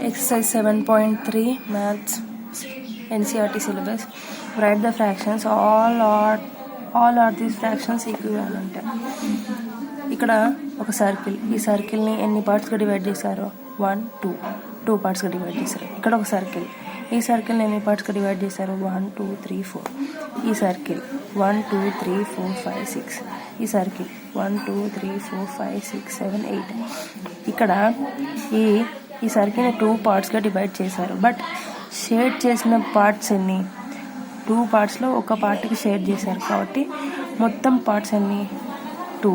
Exercise 7.3 Maths NCERT syllabus. Write the fractions. All are these fractions equivalent. ఇక్కడ ఒక circle, ఈ సర్కిల్ని ఎన్ని పార్ట్స్గా డివైడ్ చేశారో 1 2 పార్ట్స్గా డివైడ్ చేశారు. ఇక్కడ ఒక సర్కిల్, ఈ సర్కిల్ని ఎన్ని పార్ట్స్గా డివైడ్ చేశారు 1 2 3 4. ఈ సర్కిల్ 1 2 3 4 5 6. ఈ సర్కిల్ 1 2 3 4 5 6 7 8. ఇక్కడ ఈ సర్కిల్ని 2 పార్ట్స్గా డివైడ్ చేశారు. బట్ షేడ్ చేసిన పార్ట్స్ ఎన్ని? 2 పార్ట్స్లో ఒక పార్ట్కి షేడ్ చేశారు కాబట్టి మొత్తం పార్ట్స్ ఎన్ని? 2.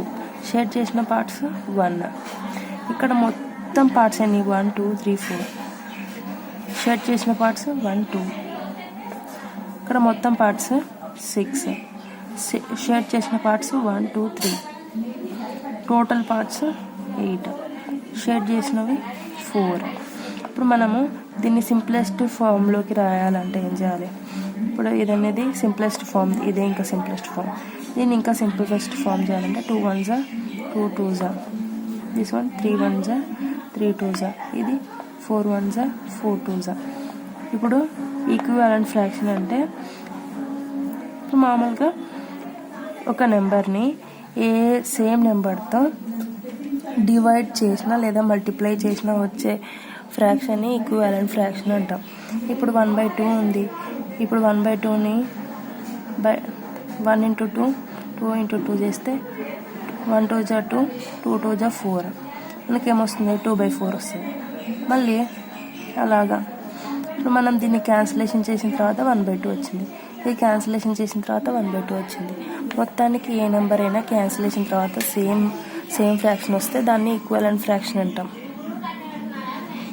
షేడ్ చేసిన పార్ట్స్ 1. ఇక్కడ మొత్తం పార్ట్స్ ఎన్ని? 1 2 3 4. షేడ్ చేసిన పార్ట్స్ 1 2. ఇక్కడ మొత్తం పార్ట్స్ 6. షేడ్ చేసిన పార్ట్స్ 1 2 3. Total parts 8. షేడ్ చేసినవి 4. ఇప్పుడు మనము దీన్ని సింప్లెస్ట్ ఫామ్లోకి రాయాలంటే ఏం చేయాలి? ఇప్పుడు ఇదనేది సింప్లెస్ట్ ఫామ్, ఇదే ఇంకా సింప్లెస్ట్ ఫామ్. దీన్ని ఇంకా సింప్లెస్ట్ ఫామ్ చేయాలంటే 2 1s 2 2s, this one 3 1s 3 2s, ఇది 4 1s 4 2s. ఇప్పుడు ఈక్వివాలెంట్ ఫ్రాక్షన్ అంటే ఇప్పుడు మామూలుగా ఒక నెంబర్ని సేమ్ నెంబర్తో డివైడ్ చేసినా లేదా మల్టిప్లై చేసినా వచ్చే ఫ్రాక్షన్ని ఈక్వివాలెంట్ ఫ్రాక్షన్ అంటాం. ఇప్పుడు 1/2 ఉంది. ఇప్పుడు 1/2ని 1 × 2 2 × 2 చేస్తే 1 2s 2 2 2s 4. మనకేమొస్తుంది? 2/4 వస్తుంది. మళ్ళీ అలాగా ఇప్పుడు మనం దీన్ని క్యాన్సిలేషన్ చేసిన తర్వాత 1/2 వచ్చింది. ఇది క్యాన్సిలేషన్ చేసిన తర్వాత 1/2 వచ్చింది. మొత్తానికి ఏ నెంబర్ అయినా క్యాన్సిలేషన్ తర్వాత సేమ్ ఫ్రాక్షన్ వస్తే దాన్ని ఈక్వివాలెంట్ ఫ్రాక్షన్ అంటాం.